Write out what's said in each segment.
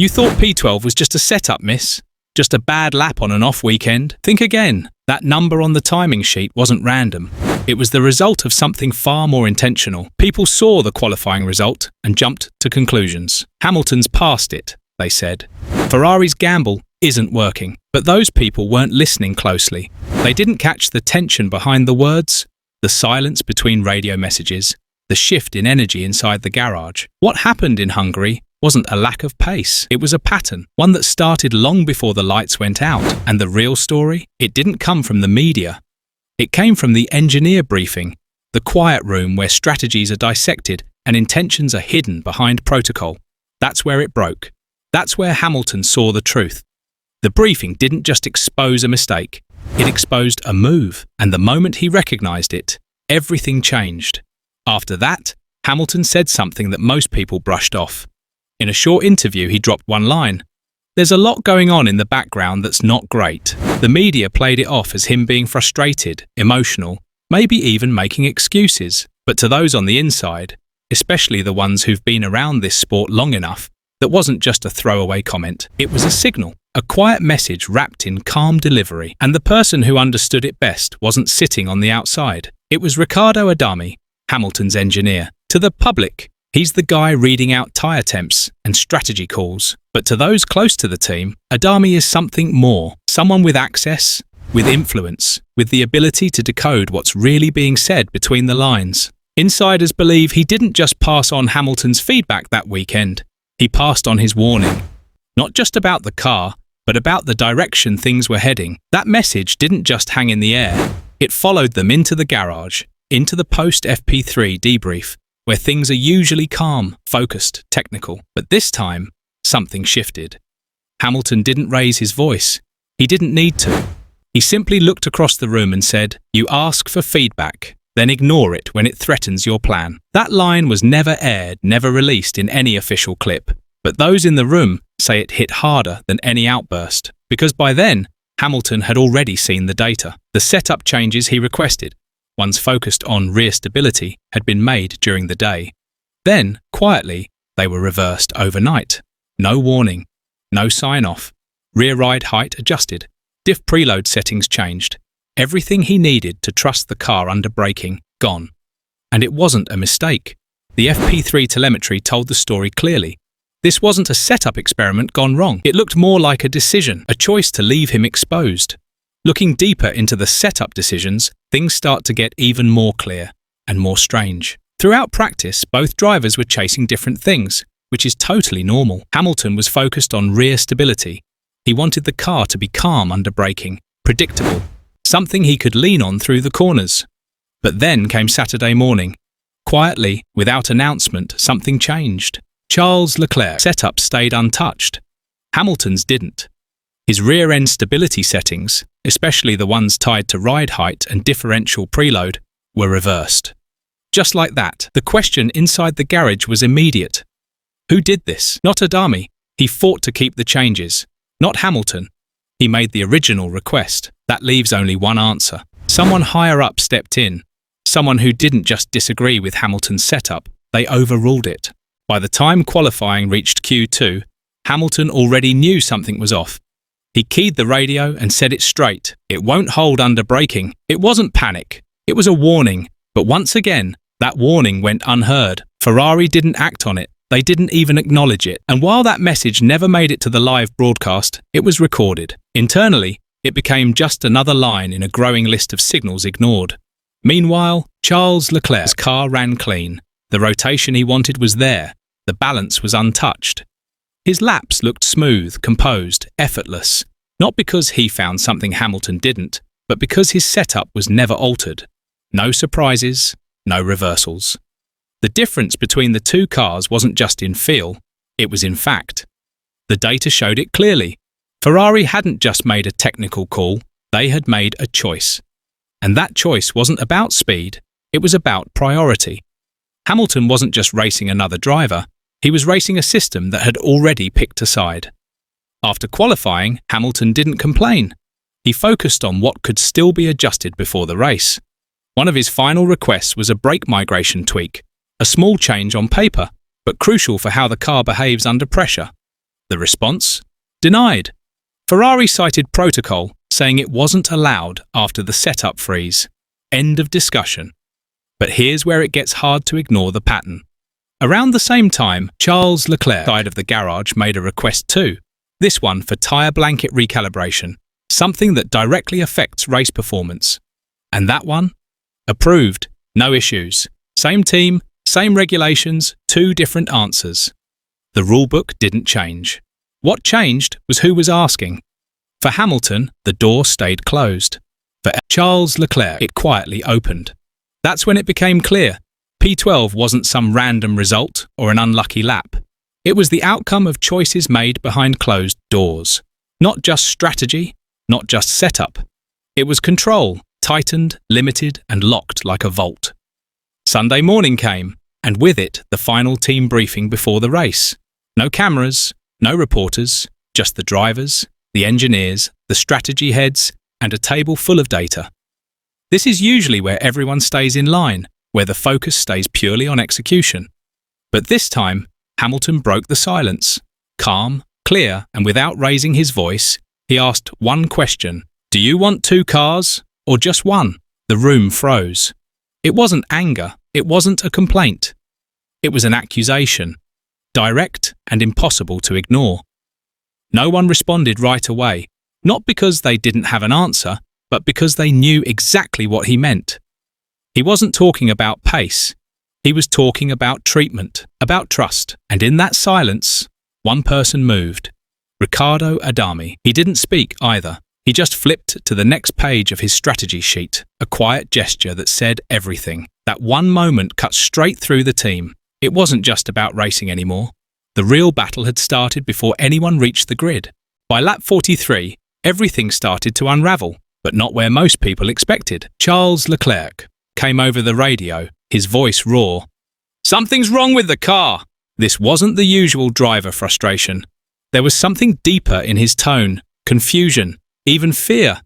You thought P12 was just a setup miss? Just a bad lap on an off weekend? Think again. That number on the timing sheet wasn't random. It was the result of something far more intentional. People saw the qualifying result and jumped to conclusions. Hamilton's passed it, they said. Ferrari's gamble isn't working. But those people weren't listening closely. They didn't catch the tension behind the words, the silence between radio messages, the shift in energy inside the garage. What happened in Hungary wasn't a lack of pace. It was a pattern, one that started long before the lights went out. And the real story? It didn't come from the media. It came from the engineer briefing, the quiet room where strategies are dissected and intentions are hidden behind protocol. That's where it broke. That's where Hamilton saw the truth. The briefing didn't just expose a mistake. It exposed a move. And the moment he recognized it, everything changed. After that, Hamilton said something that most people brushed off. In a short interview, he dropped one line. There's a lot going on in the background that's not great. The media played it off as him being frustrated, emotional, maybe even making excuses. But to those on the inside, especially the ones who've been around this sport long enough, that wasn't just a throwaway comment. It was a signal, a quiet message wrapped in calm delivery. And the person who understood it best wasn't sitting on the outside. It was Riccardo Adami, Hamilton's engineer. To the public, he's the guy reading out tyre temps and strategy calls. But to those close to the team, Adami is something more. Someone with access, with influence, with the ability to decode what's really being said between the lines. Insiders believe he didn't just pass on Hamilton's feedback that weekend. He passed on his warning. Not just about the car, but about the direction things were heading. That message didn't just hang in the air. It followed them into the garage, into the post-FP3 debrief, where things are usually calm, focused, technical. But this time, something shifted. Hamilton didn't raise his voice. He didn't need to. He simply looked across the room and said, "You ask for feedback, then ignore it when it threatens your plan." That line was never aired, never released in any official clip. But those in the room say it hit harder than any outburst, because by then, Hamilton had already seen the data. The setup changes he requested, ones focused on rear stability, had been made during the day. Then, quietly, they were reversed overnight. No warning, no sign-off. Rear ride height adjusted. Diff preload settings changed. Everything he needed to trust the car under braking, gone. And it wasn't a mistake. The FP3 telemetry told the story clearly. This wasn't a setup experiment gone wrong. It looked more like a decision, a choice to leave him exposed. Looking deeper into the setup decisions, things start to get even more clear and more strange. Throughout practice, both drivers were chasing different things, which is totally normal. Hamilton was focused on rear stability. He wanted the car to be calm under braking, predictable, something he could lean on through the corners. But then came Saturday morning. Quietly, without announcement, something changed. Charles Leclerc's setup stayed untouched. Hamilton's didn't. His rear-end stability settings, especially the ones tied to ride height and differential preload, were reversed. Just like that, the question inside the garage was immediate. Who did this? Not Adami. He fought to keep the changes. Not Hamilton. He made the original request. That leaves only one answer. Someone higher up stepped in. Someone who didn't just disagree with Hamilton's setup, they overruled it. By the time qualifying reached Q2, Hamilton already knew something was off. He keyed the radio and said it straight. It won't hold under braking. It wasn't panic. It was a warning. But once again, that warning went unheard. Ferrari didn't act on it. They didn't even acknowledge it. And while that message never made it to the live broadcast, it was recorded. Internally, it became just another line in a growing list of signals ignored. Meanwhile, Charles Leclerc's car ran clean. The rotation he wanted was there. The balance was untouched. His laps looked smooth, composed, effortless. Not because he found something Hamilton didn't, but because his setup was never altered. No surprises, no reversals. The difference between the two cars wasn't just in feel, it was in fact. The data showed it clearly. Ferrari hadn't just made a technical call, they had made a choice. And that choice wasn't about speed, it was about priority. Hamilton wasn't just racing another driver, he was racing a system that had already picked a side. After qualifying, Hamilton didn't complain. He focused on what could still be adjusted before the race. One of his final requests was a brake migration tweak, a small change on paper, but crucial for how the car behaves under pressure. The response? Denied. Ferrari cited protocol, saying it wasn't allowed after the setup freeze. End of discussion. But here's where it gets hard to ignore the pattern. Around the same time, Charles Leclerc side of the garage made a request too. This one for tyre blanket recalibration, something that directly affects race performance. And that one? Approved. No issues. Same team, same regulations, two different answers. The rulebook didn't change. What changed was who was asking. For Hamilton, the door stayed closed. For Charles Leclerc, it quietly opened. That's when it became clear. P12 wasn't some random result or an unlucky lap. It was the outcome of choices made behind closed doors. Not just strategy, not just setup. It was control, tightened, limited, and locked like a vault. Sunday morning came, and with it, the final team briefing before the race. No cameras, no reporters, just the drivers, the engineers, the strategy heads, and a table full of data. This is usually where everyone stays in line, where the focus stays purely on execution. But this time, Hamilton broke the silence. Calm, clear, and without raising his voice, he asked one question. Do you want two cars, or just one? The room froze. It wasn't anger, it wasn't a complaint. It was an accusation, direct and impossible to ignore. No one responded right away, not because they didn't have an answer, but because they knew exactly what he meant. He wasn't talking about pace. He was talking about treatment, about trust. And in that silence, one person moved. Riccardo Adami. He didn't speak either. He just flipped to the next page of his strategy sheet, a quiet gesture that said everything. That one moment cut straight through the team. It wasn't just about racing anymore. The real battle had started before anyone reached the grid. By lap 43, everything started to unravel, but not where most people expected. Charles Leclerc came over the radio, his voice raw. Something's wrong with the car! This wasn't the usual driver frustration. There was something deeper in his tone, confusion, even fear.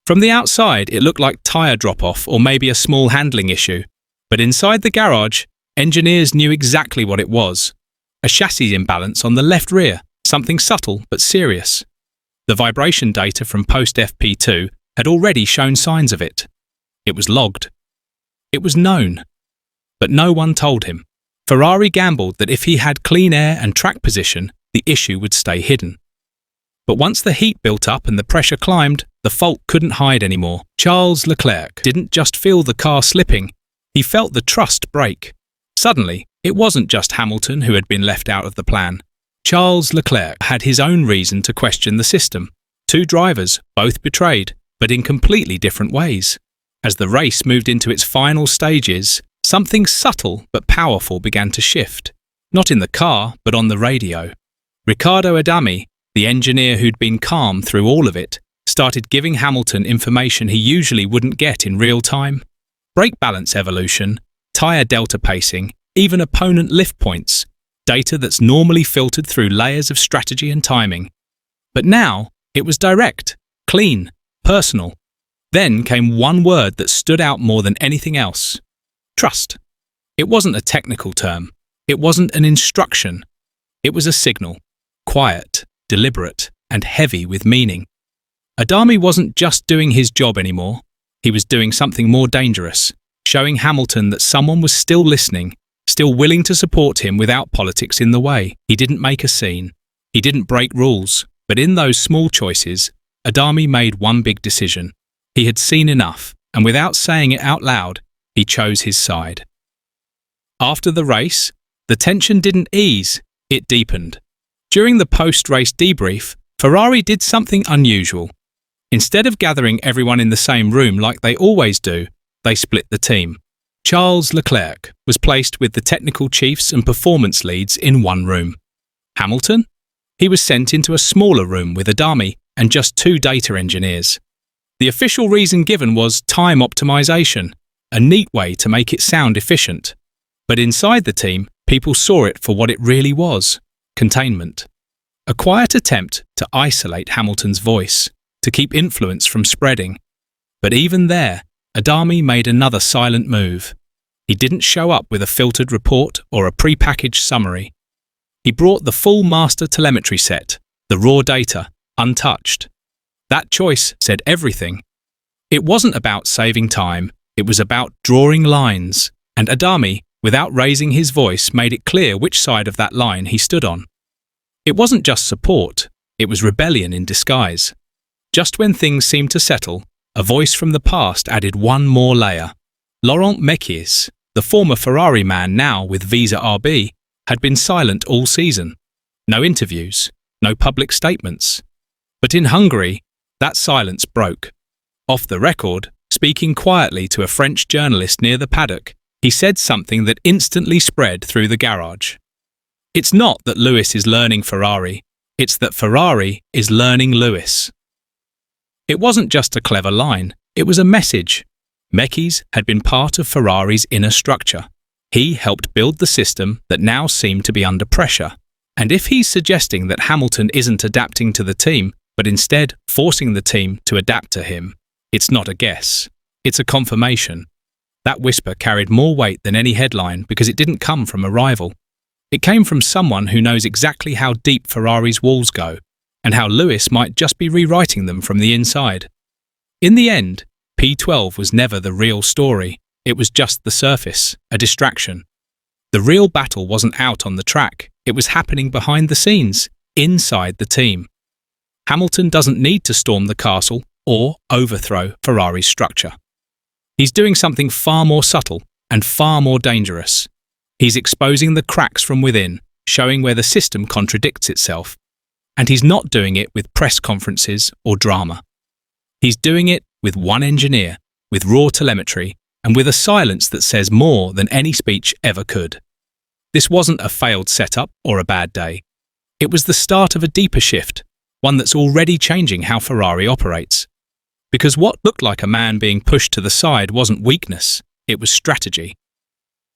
From the outside, it looked like tyre drop-off or maybe a small handling issue. But inside the garage, engineers knew exactly what it was. A chassis imbalance on the left rear, something subtle but serious. The vibration data from post-FP2 had already shown signs of it. It was logged. It was known. But no one told him. Ferrari gambled that if he had clean air and track position, the issue would stay hidden. But once the heat built up and the pressure climbed, the fault couldn't hide anymore. Charles Leclerc didn't just feel the car slipping, he felt the trust break. Suddenly, it wasn't just Hamilton who had been left out of the plan. Charles Leclerc had his own reason to question the system. Two drivers, both betrayed, but in completely different ways. As the race moved into its final stages, something subtle but powerful began to shift. Not in the car, but on the radio. Riccardo Adami, the engineer who'd been calm through all of it, started giving Hamilton information he usually wouldn't get in real time. Brake balance evolution, tyre delta pacing, even opponent lift points, data that's normally filtered through layers of strategy and timing. But now, it was direct, clean, personal. Then came one word that stood out more than anything else. Trust. It wasn't a technical term. It wasn't an instruction. It was a signal. Quiet, deliberate, and heavy with meaning. Adami wasn't just doing his job anymore. He was doing something more dangerous, showing Hamilton that someone was still listening, still willing to support him without politics in the way. He didn't make a scene. He didn't break rules. But in those small choices, Adami made one big decision. He had seen enough, and without saying it out loud, he chose his side. After the race, the tension didn't ease, it deepened. During the post-race debrief, Ferrari did something unusual. Instead of gathering everyone in the same room like they always do, they split the team. Charles Leclerc was placed with the technical chiefs and performance leads in one room. Hamilton? He was sent into a smaller room with Adami and just two data engineers. The official reason given was time optimization, a neat way to make it sound efficient. But inside the team, people saw it for what it really was: containment. A quiet attempt to isolate Hamilton's voice, to keep influence from spreading. But even there, Adami made another silent move. He didn't show up with a filtered report or a pre-packaged summary. He brought the full master telemetry set, the raw data, untouched. That choice said everything. It wasn't about saving time, it was about drawing lines, and Adami, without raising his voice, made it clear which side of that line he stood on. It wasn't just support, it was rebellion in disguise. Just when things seemed to settle, a voice from the past added one more layer. Laurent Mekies, the former Ferrari man now with Visa RB, had been silent all season. No interviews, no public statements. But in Hungary, that silence broke. Off the record, speaking quietly to a French journalist near the paddock, he said something that instantly spread through the garage. It's not that Lewis is learning Ferrari, it's that Ferrari is learning Lewis. It wasn't just a clever line, it was a message. Mekies had been part of Ferrari's inner structure. He helped build the system that now seemed to be under pressure. And if he's suggesting that Hamilton isn't adapting to the team, but instead forcing the team to adapt to him, it's not a guess. It's a confirmation. That whisper carried more weight than any headline because it didn't come from a rival. It came from someone who knows exactly how deep Ferrari's walls go, and how Lewis might just be rewriting them from the inside. In the end, P12 was never the real story. It was just the surface, a distraction. The real battle wasn't out on the track. It was happening behind the scenes, inside the team. Hamilton doesn't need to storm the castle or overthrow Ferrari's structure. He's doing something far more subtle and far more dangerous. He's exposing the cracks from within, showing where the system contradicts itself. And he's not doing it with press conferences or drama. He's doing it with one engineer, with raw telemetry, and with a silence that says more than any speech ever could. This wasn't a failed setup or a bad day. It was the start of a deeper shift, one that's already changing how Ferrari operates. Because what looked like a man being pushed to the side wasn't weakness, it was strategy.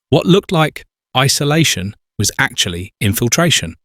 What looked like isolation was actually infiltration.